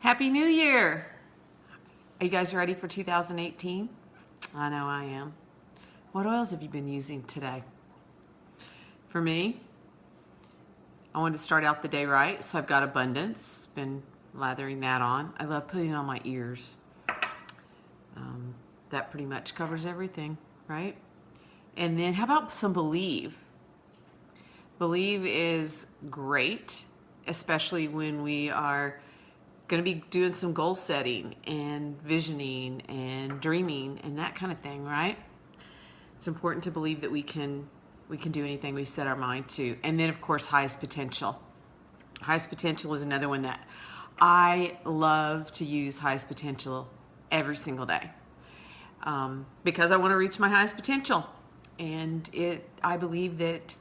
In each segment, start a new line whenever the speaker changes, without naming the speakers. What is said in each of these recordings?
Happy New Year! Are you guys ready for 2018? I know I am. What oils have you been using today? For me, I wanted to start out the day right, so I've got Abundance. Been lathering that on. I love putting it on my ears. That pretty much covers everything, right? And then how about some Believe? Believe is great, especially when we are going to be doing some goal setting and visioning and dreaming and that kind of thing, right? It's important to believe that we can do anything we set our mind to. And then, of course, Highest Potential. Highest Potential is another one that I love to use. Highest Potential every single day because I want to reach my highest potential. And I believe that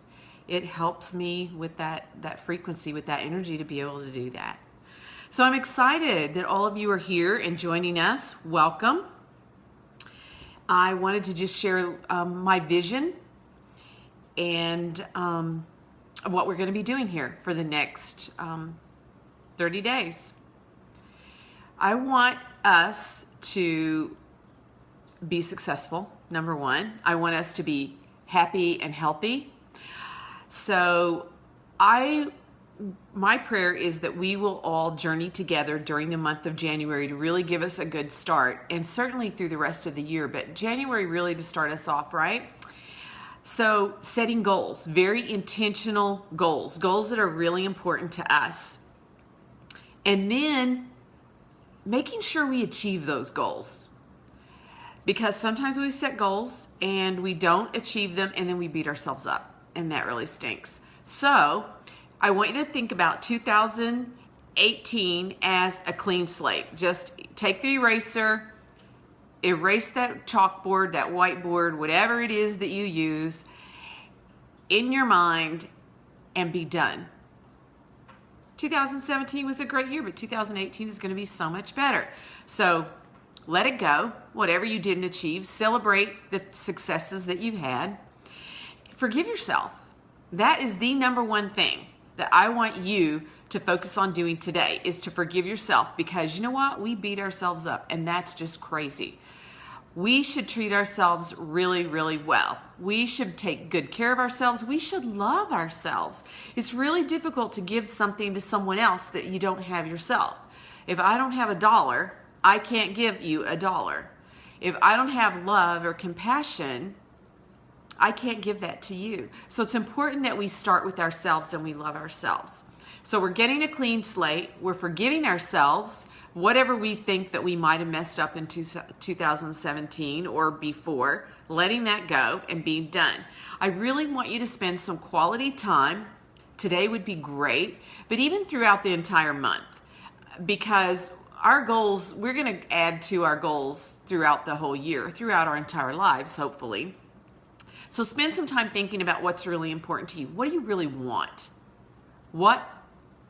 it helps me with that frequency, with that energy to be able to do that. So I'm excited that all of you are here and joining us. Welcome. I wanted to just share my vision and what we're going to be doing here for the next 30 days. I want us to be successful, number one. I want us to be happy and healthy. So my prayer is that we will all journey together during the month of January to really give us a good start, and certainly through the rest of the year, but January really to start us off, right? So setting goals, very intentional goals that are really important to us. And then making sure we achieve those goals. Because sometimes we set goals and we don't achieve them and then we beat ourselves up, and that really stinks. So I want you to think about 2018 as a clean slate. Just take the eraser, erase that chalkboard, that whiteboard, whatever it is that you use in your mind, and be done. 2017 was a great year, but 2018 is going to be so much better. So let it go, whatever you didn't achieve. Celebrate the successes that you've had. Forgive yourself. That is the number one thing that I want you to focus on doing today, is to forgive yourself, because you know what? We beat ourselves up, and that's just crazy. We should treat ourselves really, really well. We should take good care of ourselves. We should love ourselves. It's really difficult to give something to someone else that you don't have yourself. If I don't have $1, I can't give you $1. If I don't have love or compassion, I can't give that to you. So it's important that we start with ourselves and we love ourselves. So we're getting a clean slate. We're forgiving ourselves, whatever we think that we might have messed up in 2017 or before, letting that go and being done. I really want you to spend some quality time. Today would be great, but even throughout the entire month, because our goals, we're going to add to our goals throughout the whole year, throughout our entire lives, hopefully. So spend some time thinking about what's really important to you. What do you really want? What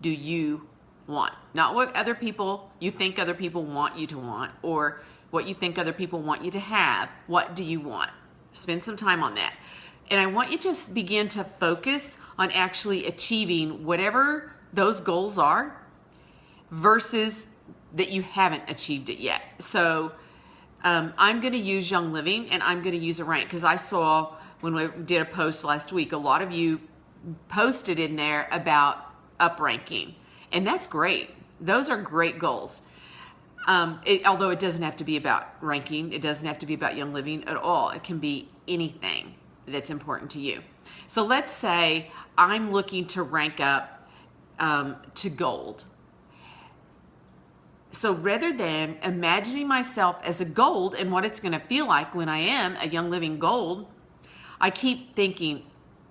do you want? Not what other people, you think other people want you to want, or what you think other people want you to have. What do you want? Spend some time on that. And I want you to begin to focus on actually achieving whatever those goals are versus that you haven't achieved it yet. So I'm going to use Young Living, and I'm going to use a rank, because I saw when we did a post last week, a lot of you posted in there about up ranking, and that's great. Those are great goals. Although it doesn't have to be about ranking, it doesn't have to be about Young Living at all. It can be anything that's important to you. So let's say I'm looking to rank up to gold. So rather than imagining myself as a gold and what it's going to feel like when I am a Young Living gold, I keep thinking,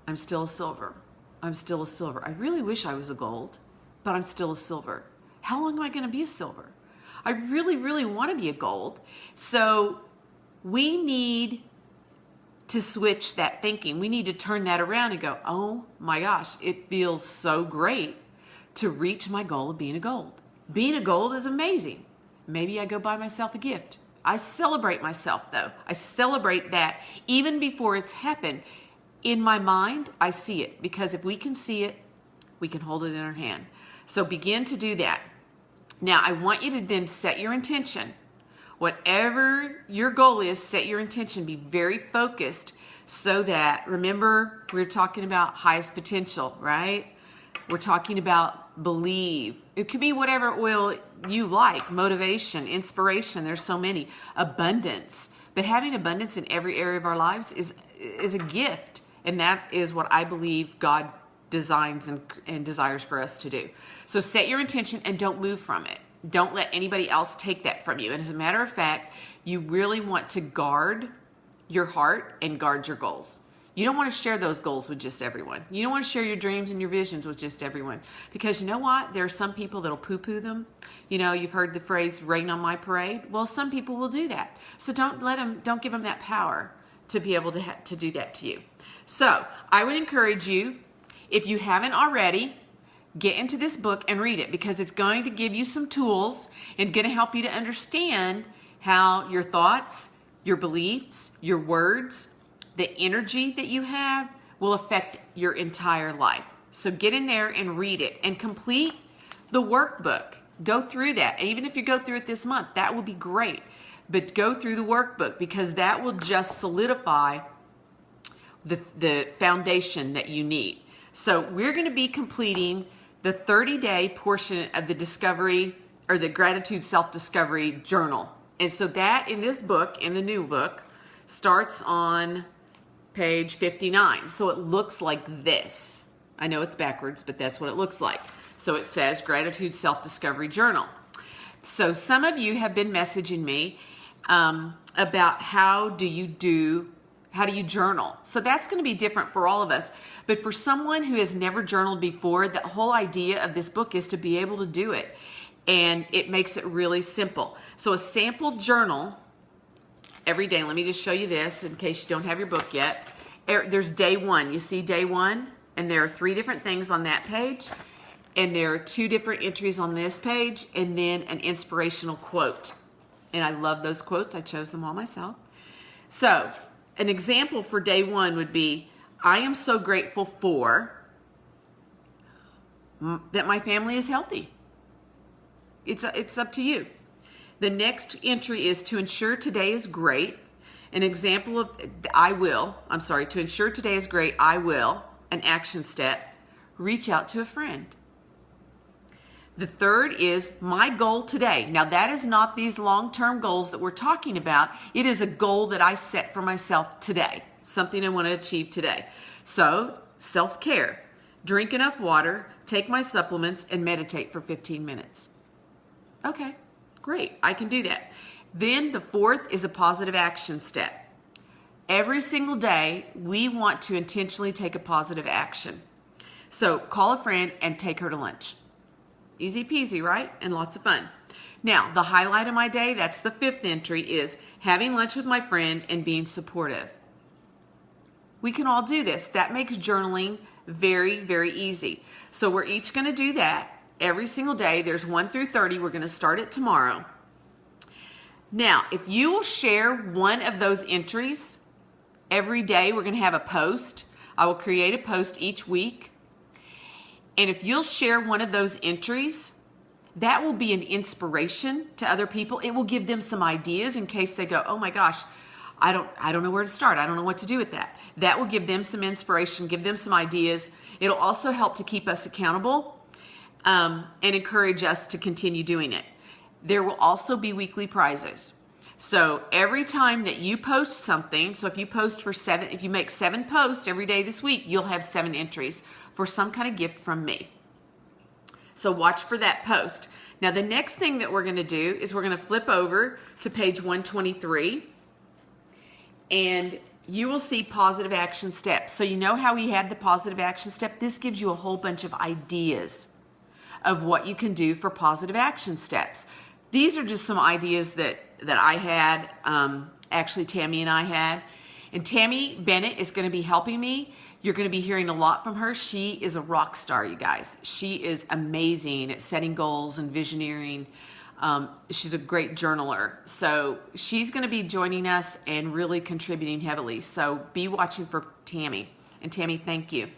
I'm still a silver. I'm still a silver. I really wish I was a gold, but I'm still a silver. How long am I going to be a silver? I really, really want to be a gold. So we need to switch that thinking. We need to turn that around and go, oh my gosh, it feels so great to reach my goal of being a gold. Being a gold is amazing. Maybe I go buy myself a gift. I celebrate myself, though. I celebrate that even before it's happened. In my mind, I see it, because if we can see it, we can hold it in our hand. So begin to do that. Now, I want you to then set your intention. Whatever your goal is, set your intention. Be very focused so that, remember, we're talking about highest potential, right? We're talking about believe. It could be whatever oil you like, motivation, inspiration. There's so many. Abundance. But having abundance in every area of our lives is a gift. And that is what I believe God designs and desires for us to do. So set your intention and don't move from it. Don't let anybody else take that from you. And as a matter of fact, you really want to guard your heart and guard your goals. You don't want to share those goals with just everyone. You don't want to share your dreams and your visions with just everyone. Because you know what? There are some people that'll poo-poo them. You know, you've heard the phrase, rain on my parade. Well, some people will do that. So don't give them that power to be able to do that to you. So I would encourage you, if you haven't already, get into this book and read it, because it's going to give you some tools and going to help you to understand how your thoughts, your beliefs, your words, the energy that you have will affect your entire life. So get in there and read it and complete the workbook. Go through that. And even if you go through it this month, that will be great. But go through the workbook, because that will just solidify the foundation that you need. So we're going to be completing the 30-day portion of the discovery or the gratitude self-discovery journal. And so that in this book, in the new book, starts on page 59. So it looks like this. I know it's backwards, but that's what it looks like. So it says Gratitude Self-Discovery Journal. So some of you have been messaging me about how do you journal? So that's going to be different for all of us. But for someone who has never journaled before, the whole idea of this book is to be able to do it. And it makes it really simple. So a sample journal every day. Let me just show you this in case you don't have your book yet. There's day one. You see day one? And there are 3 different things on that page. And there are 2 different entries on this page. And then an inspirational quote. And I love those quotes. I chose them all myself. So an example for day one would be, I am so grateful for that my family is healthy. It's up to you. The next entry is to ensure today is great. An example of to ensure today is great, I will, an action step, reach out to a friend. The third is my goal today. Now that is not these long-term goals that we're talking about. It is a goal that I set for myself today, something I want to achieve today. So self-care, drink enough water, take my supplements, and meditate for 15 minutes. Okay, great, I can do that. Then the fourth is a positive action step. Every single day, we want to intentionally take a positive action. So call a friend and take her to lunch. Easy peasy, right? And lots of fun. Now, the highlight of my day, that's the 5th entry, is having lunch with my friend and being supportive. We can all do this. That makes journaling very, very easy. So we're each going to do that every single day. There's 1 through 30. We're going to start it tomorrow. Now, if you will share one of those entries every day, we're going to have a post. I will create a post each week. And if you'll share one of those entries, that will be an inspiration to other people. It will give them some ideas in case they go, oh my gosh, I don't know where to start. I don't know what to do with that. That will give them some inspiration, give them some ideas. It'll also help to keep us accountable and encourage us to continue doing it. There will also be weekly prizes. So every time that you post something, so if you make 7 posts every day this week, you'll have 7 entries for some kind of gift from me. So watch for that post. Now the next thing that we're going to do is we're going to flip over to page 123, and you will see positive action steps. So you know how we had the positive action step? This gives you a whole bunch of ideas of what you can do for positive action steps. These are just some ideas that I had, actually Tammy and I had. And Tammy Bennett is going to be helping me. You're going to be hearing a lot from her. She is a rock star, you guys. She is amazing at setting goals and visioneering. She's a great journaler. So she's going to be joining us and really contributing heavily. So be watching for Tammy. And Tammy, thank you.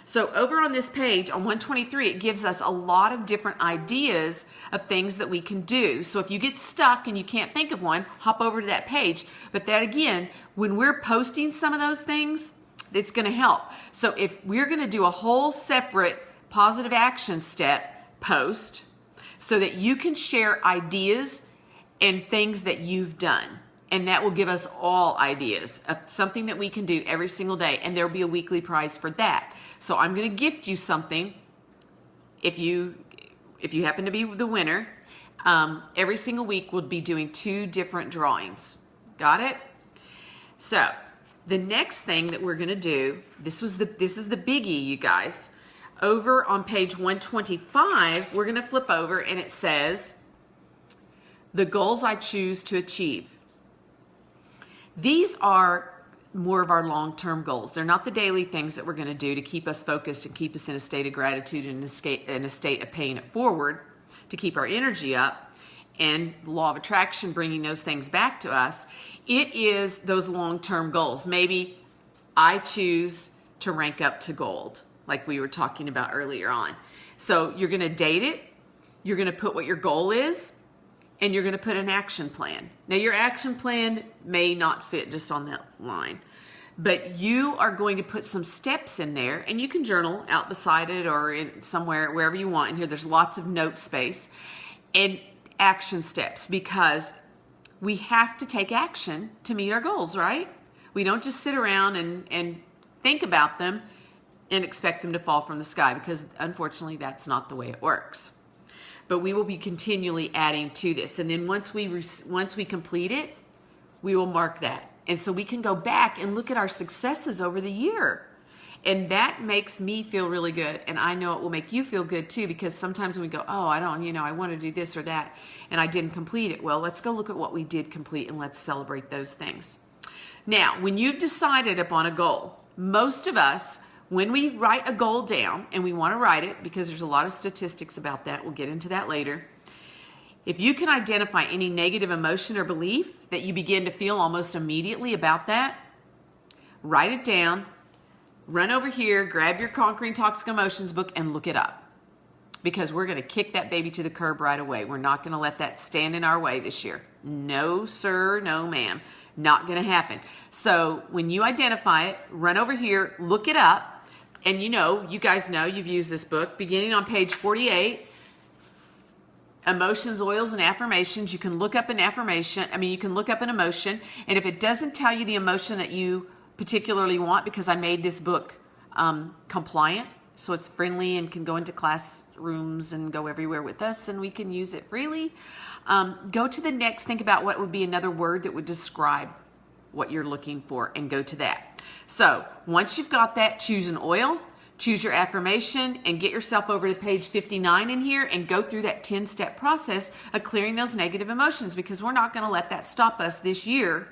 So over on this page, on 123, it gives us a lot of different ideas of things that we can do. So if you get stuck and you can't think of one, hop over to that page. But that again, when we're posting some of those things, it's going to help. So if we're going to do a whole separate positive action step post so that you can share ideas and things that you've done. And that will give us all ideas of something that we can do every single day. And there'll be a weekly prize for that. So I'm going to gift you something if you happen to be the winner. Every single week we'll be doing 2 different drawings. Got it? So the next thing that we're going to do, this is the biggie, you guys. Over on page 125, we're going to flip over and it says, the goals I choose to achieve. These are more of our long-term goals. They're not the daily things that we're going to do to keep us focused and keep us in a state of gratitude and in a state of paying it forward to keep our energy up and the law of attraction bringing those things back to us. It is those long-term goals. Maybe I choose to rank up to gold, like we were talking about earlier on. So you're going to date it. You're going to put what your goal is. And you're going to put an action plan. Now, your action plan may not fit just on that line, but you are going to put some steps in there, and you can journal out beside it or in somewhere, wherever you want. In here, there's lots of note space and action steps because we have to take action to meet our goals, right? We don't just sit around and think about them and expect them to fall from the sky because, unfortunately, that's not the way it works. But we will be continually adding to this. And then once we complete it, we will mark that. And so we can go back and look at our successes over the year. And that makes me feel really good. And I know it will make you feel good too, because sometimes when we go, oh, I want to do this or that, and I didn't complete it. Well, let's go look at what we did complete and let's celebrate those things. Now, when you've decided upon a goal, most of us, when we write a goal down, and we want to write it because there's a lot of statistics about that, we'll get into that later. If you can identify any negative emotion or belief that you begin to feel almost immediately about that, write it down, run over here, grab your Conquering Toxic Emotions book and look it up. Because we're going to kick that baby to the curb right away. We're not going to let that stand in our way this year. No, sir, no, ma'am. Not going to happen. So when you identify it, run over here, look it up. And you guys know, you've used this book, beginning on page 48, Emotions, Oils, and Affirmations. You can look up an affirmation. You can look up an emotion. And if it doesn't tell you the emotion that you particularly want, because I made this book compliant, so it's friendly and can go into classrooms and go everywhere with us, and we can use it freely. Go to the next, think about what would be another word that would describe what you're looking for and go to that. So once you've got that, choose an oil, choose your affirmation, and get yourself over to page 59 in here and go through that 10-step process of clearing those negative emotions, because we're not going to let that stop us this year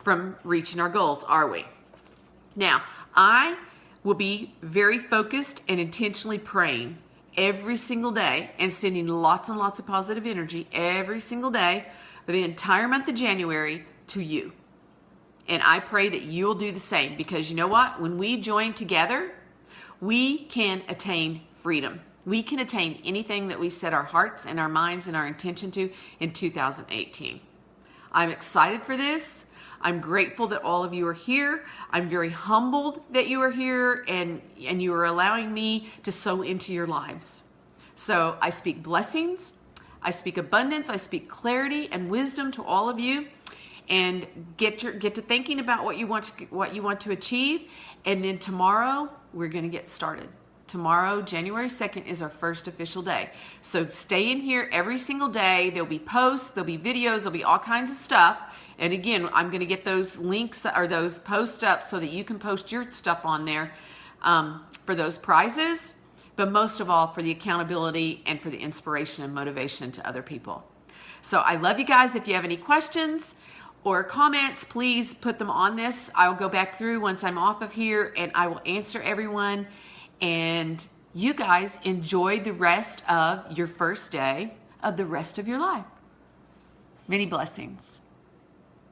from reaching our goals, are we? Now, I will be very focused and intentionally praying every single day and sending lots and lots of positive energy every single day for the entire month of January to you. And I pray that you'll do the same, because you know what? When we join together, we can attain freedom. We can attain anything that we set our hearts and our minds and our intention to in 2018. I'm excited for this. I'm grateful that all of you are here. I'm very humbled that you are here and you are allowing me to sow into your lives. So I speak blessings, I speak abundance, I speak clarity and wisdom to all of you. And get to thinking about what you want to achieve, and then tomorrow we're going to get started. Tomorrow, January 2nd, is our first official day. So stay in here every single day. There'll be posts, there'll be videos, there'll be all kinds of stuff. And again, I'm going to get those links or those posts up so that you can post your stuff on there for those prizes, but most of all for the accountability and for the inspiration and motivation to other people. So I love you guys. If you have any questions or comments, please put them on this. I'll go back through once I'm off of here and I will answer everyone. And you guys enjoy the rest of your first day of the rest of your life. Many blessings.